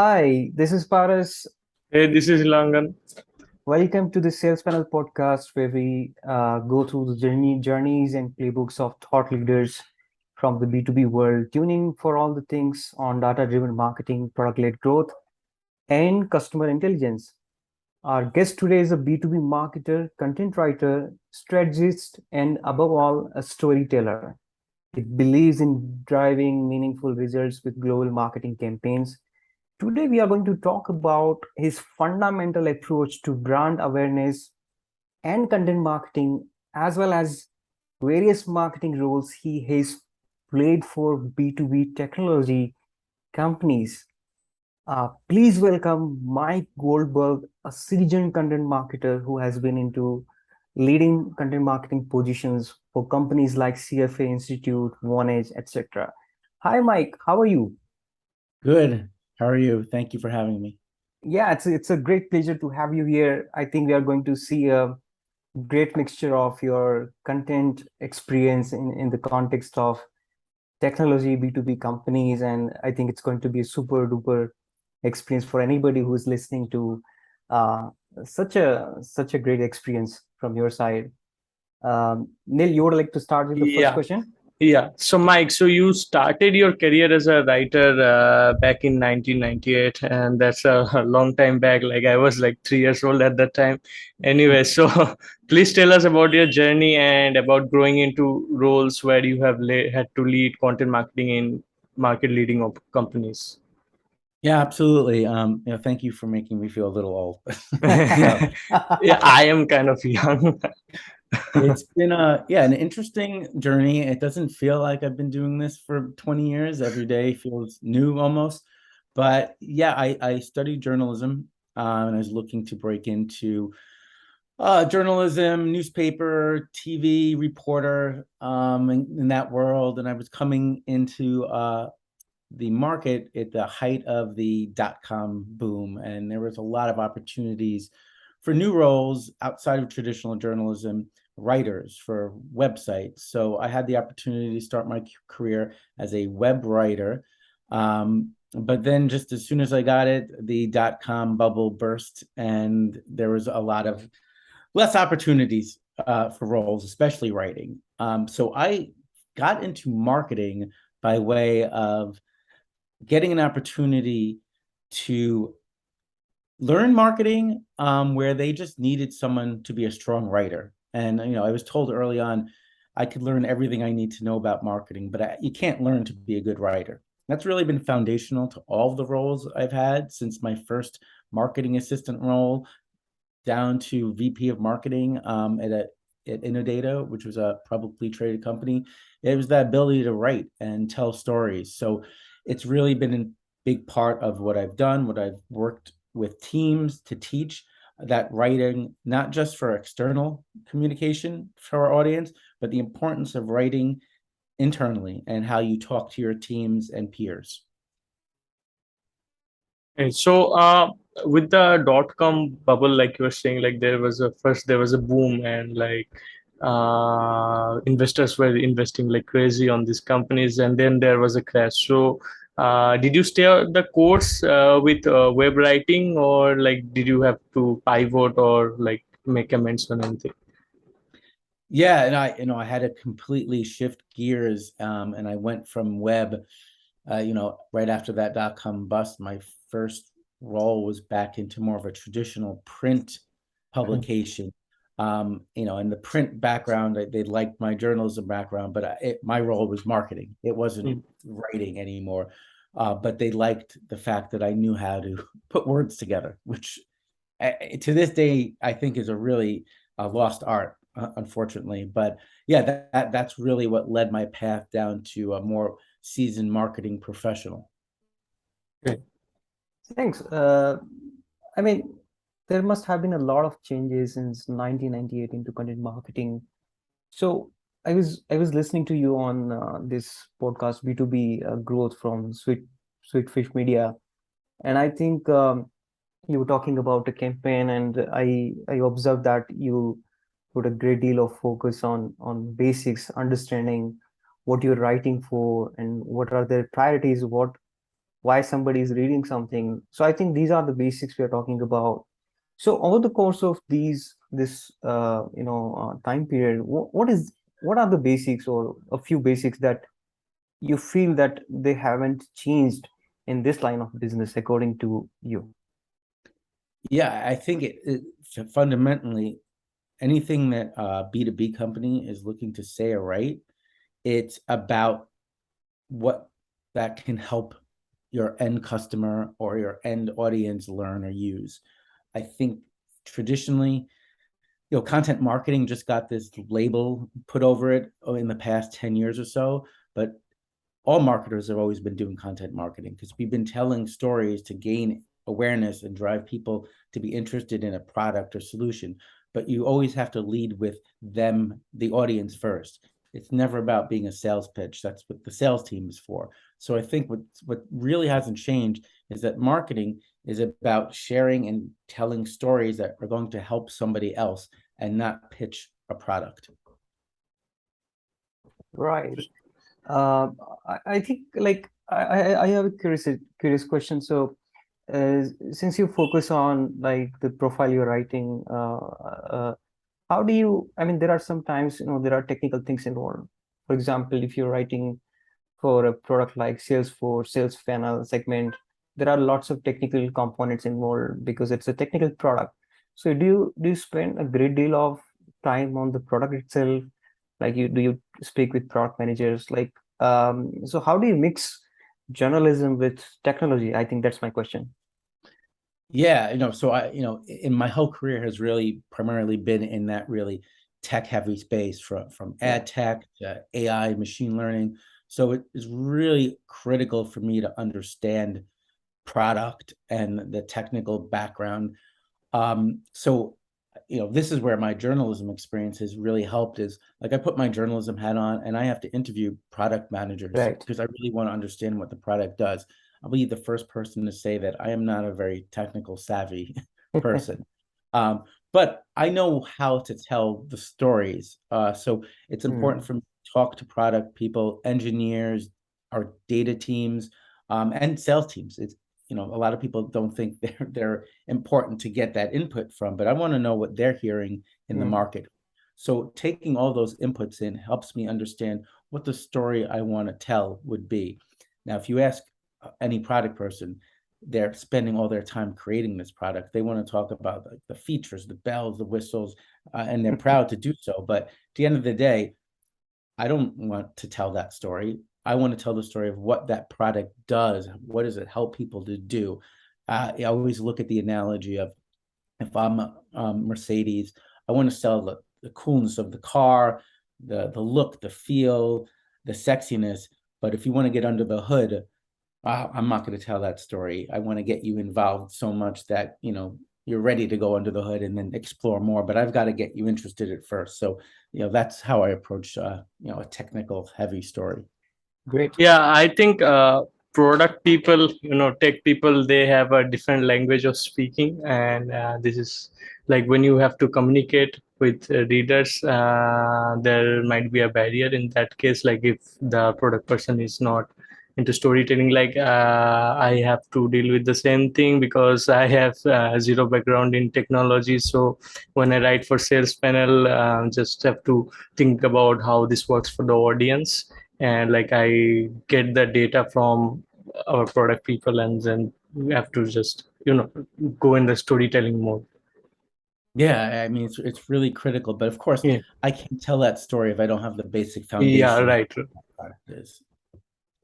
Hi, this is Paras. Hey, this is Langan. Welcome to the Salespanel podcast, where we go through the journeys and playbooks of thought leaders from the B2B world, tuning for all the things on data-driven marketing, product-led growth, and customer intelligence. Our guest today is a B2B marketer, content writer, strategist, and above all, a storyteller. It believes in driving meaningful results with global marketing campaigns. Today, we are going to talk about his fundamental approach to brand awareness and content marketing, as well as various marketing roles he has played for B2B technology companies. Please welcome Mike Goldberg, a seasoned content marketer who has been into leading content marketing positions for companies like CFA Institute, Vonage, etc. Hi, Mike. How are you? Good. How are you? Thank you for having me. Yeah, it's a great pleasure to have you here. I think we are going to see a great mixture of your content experience in the context of technology, B2B companies, and I think it's going to be a super duper experience for anybody who is listening to uh, such a great experience from your side. Neil, you would like to start with the first Yeah, question? yeah. So, Mike, so you started your career as a writer back in 1998, and that's a long time back. Like I was like 3 years old at that time. Anyway, so please tell us about your journey and about growing into roles where you have had to lead content marketing in market leading companies. Yeah, absolutely. Thank you for making me feel a little old. So Yeah, I am kind of young. it's been an interesting journey. It doesn't feel like I've been doing this for 20 years. Every day feels new almost. But yeah, I studied journalism, and I was looking to break into journalism, newspaper, TV reporter, in that world. And I was coming into the market at the height of the dot-com boom, and there was a lot of opportunities for new roles outside of traditional journalism, writers for websites. So I had the opportunity to start my career as a web writer. But then just as soon as I got it, the dot-com bubble burst, and there was a lot of less opportunities for roles, especially writing. So I got into marketing by way of getting an opportunity to learn marketing, where they just needed someone to be a strong writer. And I was told early on I could learn everything I need to know about marketing, but you can't learn to be a good writer. That's really been foundational to all of the roles I've had since my first marketing assistant role down to VP of marketing at Innodata, which was a publicly traded company. It was that ability to write and tell stories. So it's really been a big part of what I've done, what I've worked with teams to teach, that writing, not just for external communication for our audience, but the importance of writing internally and how you talk to your teams and peers. And so, with the dot-com bubble, like you were saying, like there was a boom, and like investors were investing like crazy on these companies, and then there was a crash. So, did you stay the course with web writing, or like did you have to pivot or like make amends on anything? Yeah, and I had to completely shift gears, and I went from web. Right after that dot-com bust, my first role was back into more of a traditional print publication. In the print background, they liked my journalism background, but my role was marketing. It wasn't writing anymore. But they liked the fact that I knew how to put words together, which to this day I think is a really lost art, unfortunately. But yeah, that's really what led my path down to a more seasoned marketing professional. Okay. Thanks. I mean, there must have been a lot of changes since 1998 into content marketing. So I was listening to you on this podcast B2B growth from Sweetfish Media, and I think you were talking about a campaign, and I observed that you put a great deal of focus on basics, understanding what you're writing for and what are their priorities, what why somebody is reading something. So I think these are the basics we are talking about. So over the course of this time period, what are the basics or a few basics that you feel that they haven't changed in this line of business according to you? Yeah, I think it fundamentally, anything that a B2B company is looking to say or write, it's about what that can help your end customer or your end audience learn or use. I think traditionally, content marketing just got this label put over it in the past 10 years or so, but all marketers have always been doing content marketing because we've been telling stories to gain awareness and drive people to be interested in a product or solution. But you always have to lead with them, the audience first. It's never about being a sales pitch. That's what the sales team is for. So I think what really hasn't changed is that marketing is about sharing and telling stories that are going to help somebody else and not pitch a product. Right. I think like I have a curious question. So since you focus on like the profile you're writing, how do you, I mean, there are sometimes, there are technical things involved. For example, if you're writing for a product like Salesforce, Salespanel segment, there are lots of technical components involved because it's a technical product. So do you spend a great deal of time on the product itself? Like do you speak with product managers? Like, so how do you mix journalism with technology? I think that's my question. Yeah, so in my whole career has really primarily been in that really tech heavy space from ad tech to AI, machine learning. So it is really critical for me to understand product and the technical background. So this is where my journalism experience has really helped. Is like I put my journalism hat on and I have to interview product managers Right. because I really want to understand what the product does. I'll be the first person to say that I am not a very technical savvy person. But I know how to tell the stories. So it's important for me to talk to product people, engineers, our data teams, and sales teams. It's a lot of people don't think they're important to get that input from, but I want to know what they're hearing in the market. So taking all those inputs in helps me understand what the story I want to tell would be. Now, if you ask any product person, they're spending all their time creating this product. They want to talk about the features, the bells, the whistles, and they're proud to do so. But at the end of the day, I don't want to tell that story. I want to tell the story of what that product does. What does it help people to do? I always look at the analogy of if I'm Mercedes, I want to sell the coolness of the car, the look, the feel, the sexiness. But if you want to get under the hood, I'm not going to tell that story. I want to get you involved so much that, you're ready to go under the hood and then explore more, but I've got to get you interested at first. So, that's how I approach, a technical heavy story. Great. Yeah, I think product people, tech people, they have a different language of speaking, and this is like when you have to communicate with readers, there might be a barrier in that case. Like if the product person is not into storytelling, like I have to deal with the same thing because I have zero background in technology. So when I write for Salespanel, just have to think about how this works for the audience, and like I get the data from our product people, and then we have to just go in the storytelling mode. Yeah, I mean, it's really critical, but of course, Yeah. I can't tell that story if I don't have the basic Yeah, foundation. right. Is.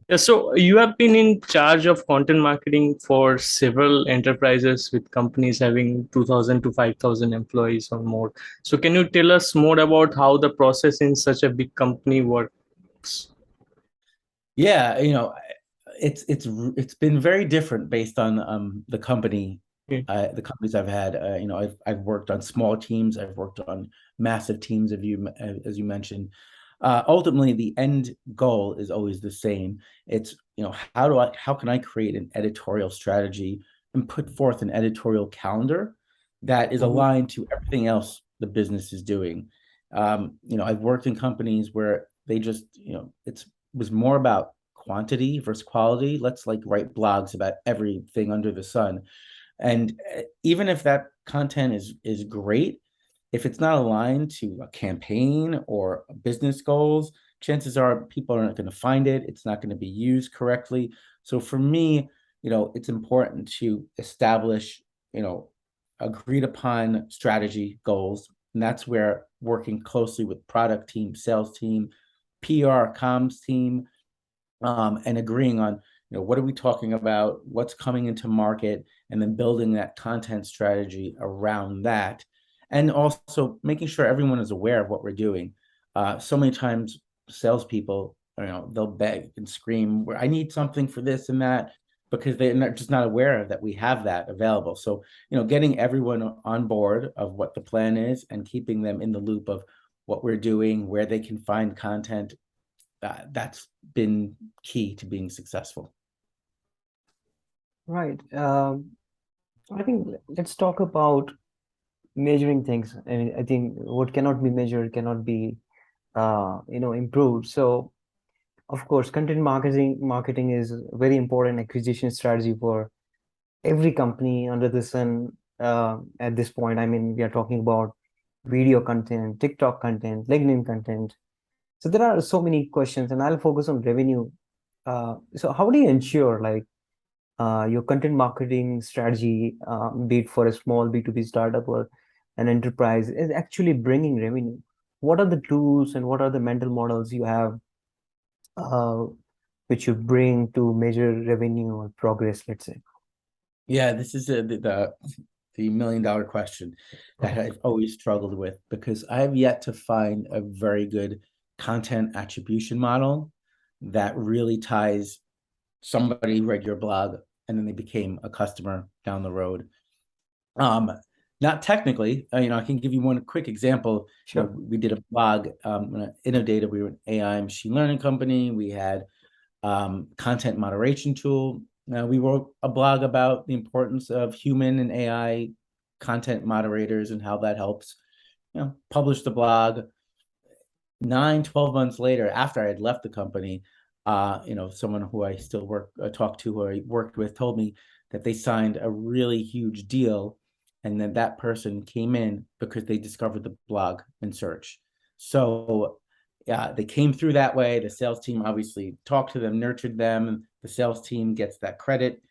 Yeah, so you have been in charge of content marketing for several enterprises with companies having 2,000 to 5,000 employees or more. So can you tell us more about how the process in such a big company works? Yeah, it's been very different based on the company, Yeah. the companies I've had. I've worked on small teams, I've worked on massive teams, as you mentioned. Ultimately, the end goal is always the same. It's how can I create an editorial strategy and put forth an editorial calendar that is aligned to everything else the business is doing. I've worked in companies where they just it was more about quantity versus quality. Let's like write blogs about everything under the sun. And even if that content is great, if it's not aligned to a campaign or business goals, chances are people aren't going to find it. It's not going to be used correctly. So for me, it's important to establish, agreed upon strategy goals. And that's where working closely with product team, sales team, PR, comms team, and agreeing on, what are we talking about, what's coming into market, and then building that content strategy around that. And also making sure everyone is aware of what we're doing. So many times salespeople, they'll beg and scream, I need something for this and that, because they're just not aware that we have that available. So, getting everyone on board of what the plan is and keeping them in the loop of what we're doing, where they can find content, that's been key to being successful. Right. I think let's talk about measuring things. I mean, I think what cannot be measured cannot be, improved. So, of course, content marketing is a very important acquisition strategy for every company under the sun. At this point, I mean, we are talking about video content, TikTok content, LinkedIn content. So there are so many questions, and I'll focus on revenue. So how do you ensure like your content marketing strategy, be it for a small B2B startup or an enterprise, is actually bringing revenue? What are the tools and what are the mental models you have, uh, which you bring to measure revenue or progress, let's say? Yeah, this is the $1 million question that I've always struggled with, because I have yet to find a very good content attribution model that really ties somebody read your blog and then they became a customer down the road. Not technically, I can give you one quick example. Sure. We did a blog, Innodata. We were an AI machine learning company. We had content moderation tool. We wrote a blog about the importance of human and AI content moderators and how that helps. Published the blog. 9-12 months later, after I had left the company, someone who I still talk to, who I worked with, told me that they signed a really huge deal, and then that person came in because they discovered the blog in search. So yeah, they came through that way. The sales team obviously talked to them, nurtured them. The sales team gets that credit,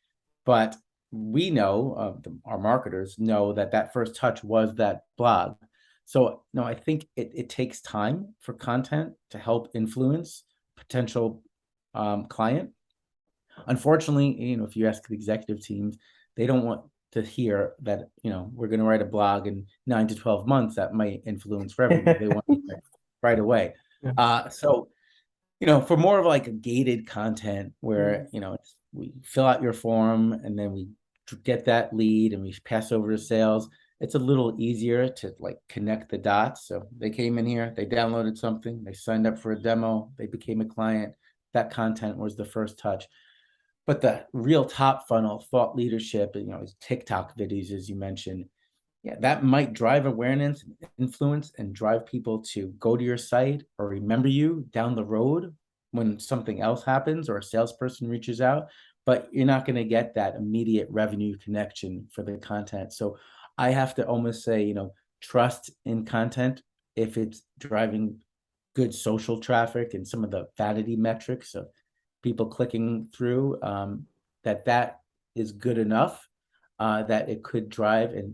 but we know, our marketers know, that first touch was that blog. So no, I think it takes time for content to help influence potential client. Unfortunately, if you ask the executive teams, they don't want to hear that, we're going to write a blog in 9 to 12 months that might influence revenue. They want it right away. Yeah. So, for more of like a gated content where, we fill out your form and then we get that lead and we pass over to sales, it's a little easier to like connect the dots. So they came in here, they downloaded something, they signed up for a demo, they became a client. That content was the first touch. But the real top funnel thought leadership, TikTok videos, as you mentioned, yeah, that might drive awareness, influence, and drive people to go to your site or remember you down the road when something else happens or a salesperson reaches out. But you're not going to get that immediate revenue connection for the content. So I have to almost say, trust in content if it's driving good social traffic and some of the vanity metrics of people clicking through, that is good enough, that it could drive and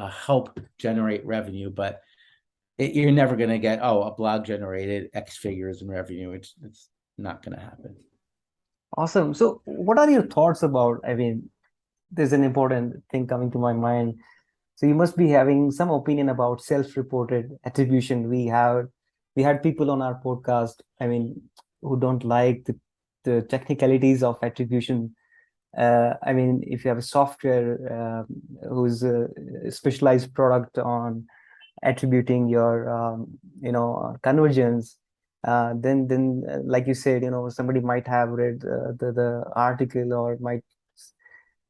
help generate revenue. But you're never going to get, a blog generated X figures in revenue. It's not going to happen. Awesome. So what are your thoughts about, I mean, there's an important thing coming to my mind. So you must be having some opinion about self-reported attribution. We had people on our podcast, I mean, who don't like the technicalities of attribution. I mean, if you have a software who's a specialized product on attributing your conversions, then like you said, somebody might have read the article or might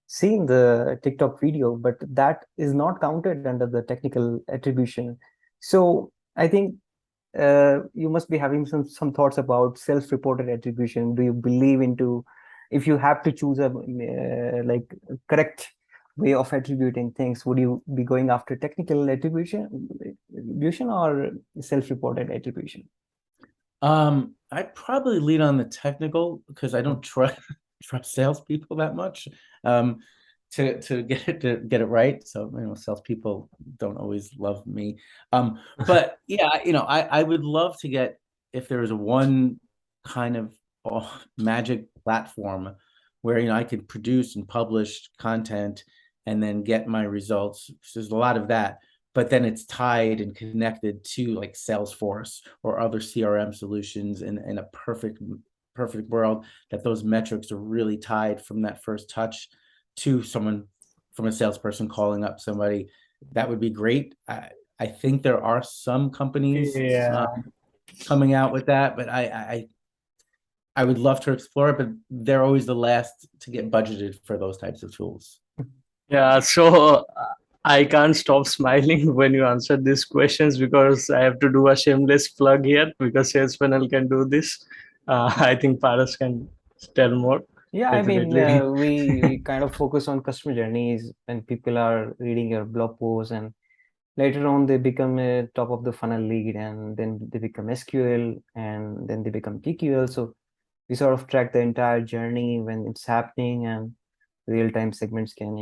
seen the TikTok video, but that is not counted under the technical attribution. So I think you must be having some thoughts about self-reported attribution. Do you believe into, if you have to choose a like correct way of attributing things, would you be going after technical attribution or self-reported attribution? I'd probably lean on the technical because I don't trust salespeople that much to get it right. So salespeople don't always love me. But yeah, I would love to get, if there was one kind of magic platform where I could produce and publish content and then get my results. There's a lot of that, but then it's tied and connected to like Salesforce or other CRM solutions in a perfect world, that those metrics are really tied from that first touch to someone, from a salesperson calling up somebody. That would be great. I think there are some companies coming out with that, but I would love to explore it, but they're always the last to get budgeted for those types of tools. Yeah, so I can't stop smiling when you answer these questions, because I have to do a shameless plug here, because Salespanel can do this. I think Paras can tell more. Yeah, I mean, Definitely. we kind of focus on customer journeys when people are reading your blog posts, and later on they become a top of the funnel lead, and then they become SQL, and then they become TQL. So we sort of track the entire journey when it's happening, and real-time segments can,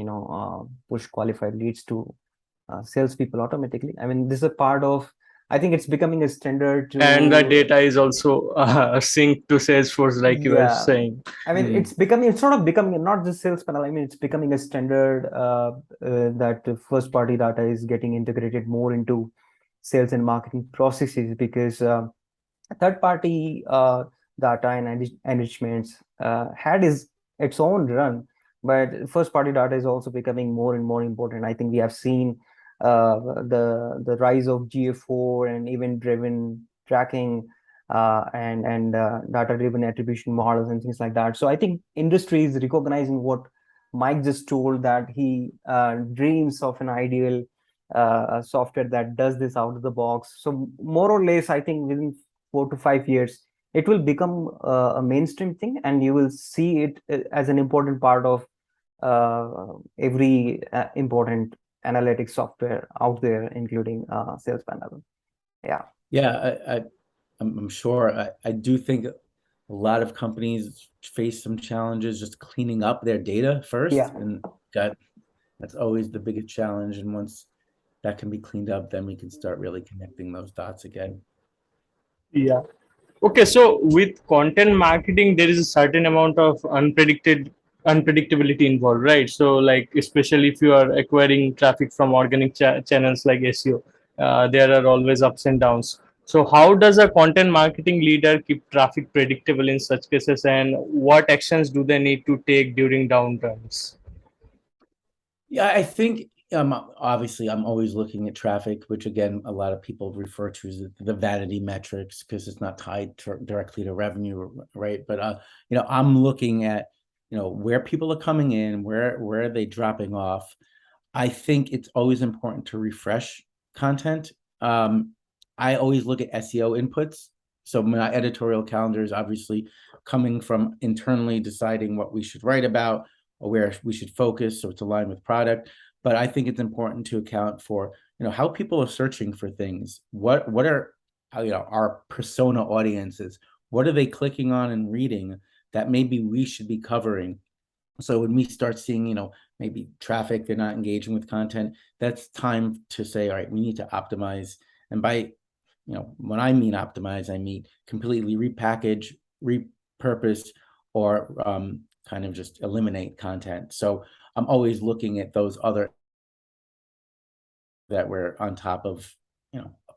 push qualified leads to salespeople automatically. I mean, this is a part of, I think it's becoming a standard And the to, data is also synced to Salesforce, like you were yeah. saying. I mean, it's sort of becoming not just sales panel. I mean, it's becoming a standard that first party data is getting integrated more into sales and marketing processes, because third party data and enrichments had its own run, but first party data is also becoming more and more important. I think we have seen the rise of GA4 and event driven tracking and data driven attribution models and things like that. So I think industry is recognizing what Mike just told, that he dreams of an ideal software that does this out of the box. So more or less, I think within 4 to 5 years, it will become a mainstream thing, and you will see it as an important part of every important analytics software out there, including Salespanel. Yeah. Yeah, I'm sure. I do think a lot of companies face some challenges just cleaning up their data first, Yeah. and that's always the biggest challenge. And once that can be cleaned up, then we can start really connecting those dots again. Yeah. Okay, so with content marketing, there is a certain amount of unpredictability involved, right? So, like, especially if you are acquiring traffic from organic channels like SEO, there are always ups and downs. So, how does a content marketing leader keep traffic predictable in such cases, and what actions do they need to take during downturns? Yeah, I think obviously I'm always looking at traffic, which again, a lot of people refer to as the vanity metrics because it's not tied directly to revenue, right? But I'm looking at where people are coming in, where are they dropping off. I think it's always important to refresh content. I always look at SEO inputs. So my editorial calendar is obviously coming from internally deciding what we should write about or where we should focus, so it's aligned with product. But I think it's important to account for how people are searching for things. What are our persona audiences? What are they clicking on and reading that maybe we should be covering? So when we start seeing maybe traffic, they're not engaging with content, that's time to say, all right, we need to optimize. And by when I mean optimize, I mean completely repackage, repurpose, or kind of just eliminate content. So I'm always looking at those other that we're on top of,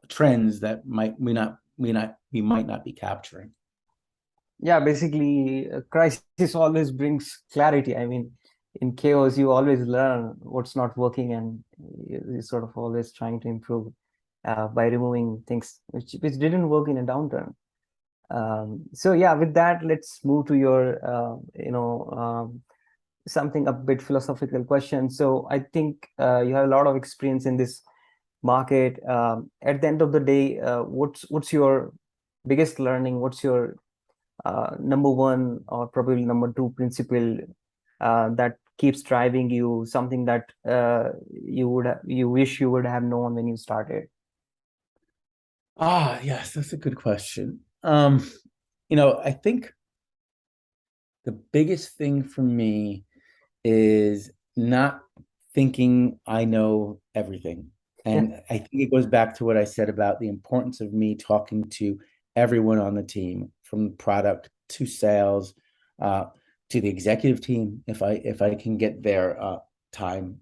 trends that we might not be capturing. Yeah, basically, a crisis always brings clarity. I mean, in chaos, you always learn what's not working, and you're sort of always trying to improve by removing things which didn't work in a downturn. So yeah, with that, let's move to your something a bit philosophical question. So I think you have a lot of experience in this market. At the end of the day, what's your biggest learning? What's your number one or probably number two principle that keeps driving you? Something that you wish you would have known when you started. Yes, that's a good question. I think the biggest thing for me is not thinking I know everything. And I think it goes back to what I said about the importance of me talking to everyone on the team, from product to sales, to the executive team, if I can get their time.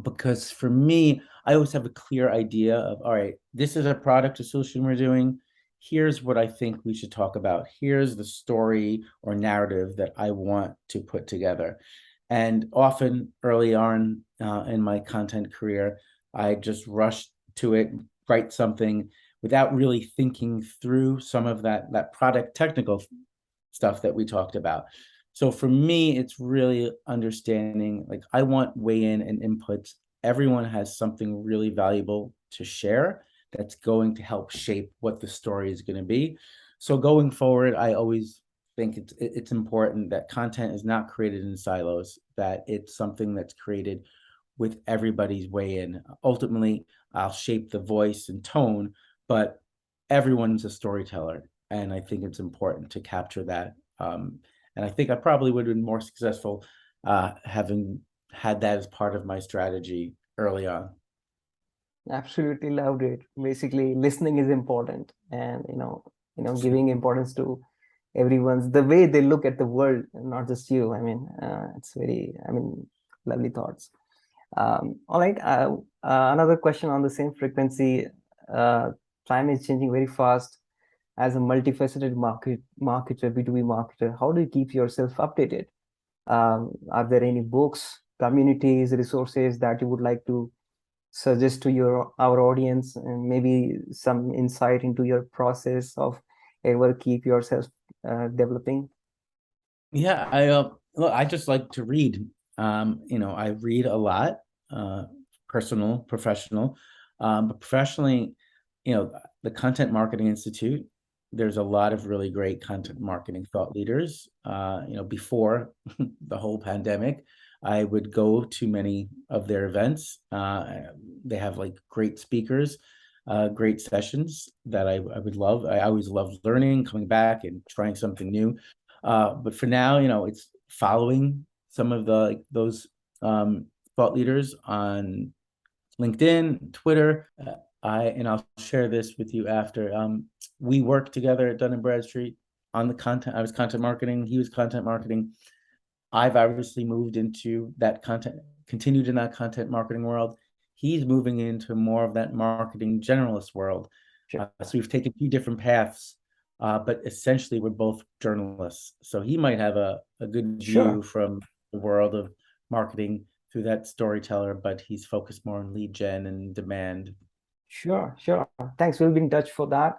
Because for me, I always have a clear idea of, all right, this is a product or solution we're doing. Here's what I think we should talk about. Here's the story or narrative that I want to put together. And often early on in my content career, I just rushed to it, write something without really thinking through some of that product technical stuff that we talked about. So for me, it's really understanding, like, I want weigh-in and inputs. Everyone has something really valuable to share that's going to help shape what the story is going to be. So going forward, I always think it's important that content is not created in silos, that it's something that's created with everybody's weigh-in. Ultimately, I'll shape the voice and tone, but everyone's a storyteller, and I think it's important to capture that. And I think I probably would have been more successful having had that as part of my strategy early on. Absolutely loved it. Basically, listening is important, and giving importance to everyone's the way they look at the world, not just you. I mean, it's very, lovely thoughts. All right. Another question on the same frequency. Time is changing very fast. As a multifaceted marketer, B2B marketer, how do you keep yourself updated? Are there any books, communities, resources that you would like to suggest to our audience, and maybe some insight into your process of ever keep yourself developing? Yeah, I just like to read. I read a lot, personal, professional. But professionally, the Content Marketing Institute, there's a lot of really great content marketing thought leaders. Before the whole pandemic, I would go to many of their events. They have like great speakers, great sessions that I would love. I always love learning, coming back and trying something new. But for now, it's following some of those thought leaders on LinkedIn, Twitter. I'll share this with you after. We worked together at Dun Bradstreet on the content. I was content marketing. He was content marketing. I've obviously moved into that content, continued in that content marketing world. He's moving into more of that marketing generalist world. Sure. So we've taken two different paths, but essentially we're both journalists. So he might have a good view from the world of marketing through that storyteller, but he's focused more on lead gen and demand. Sure. Thanks. We'll be in touch for that.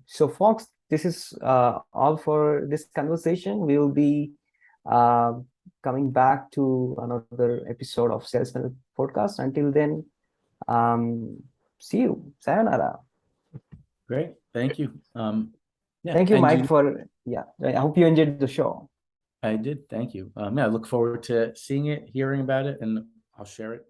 So folks, this is all for this conversation. We will be coming back to another episode of Salespanel podcast. Until then, see you. Sayonara. Great. Thank you. Thank you, Mike, I hope you enjoyed the show. I did. Thank you. I look forward to seeing it, hearing about it, and I'll share it.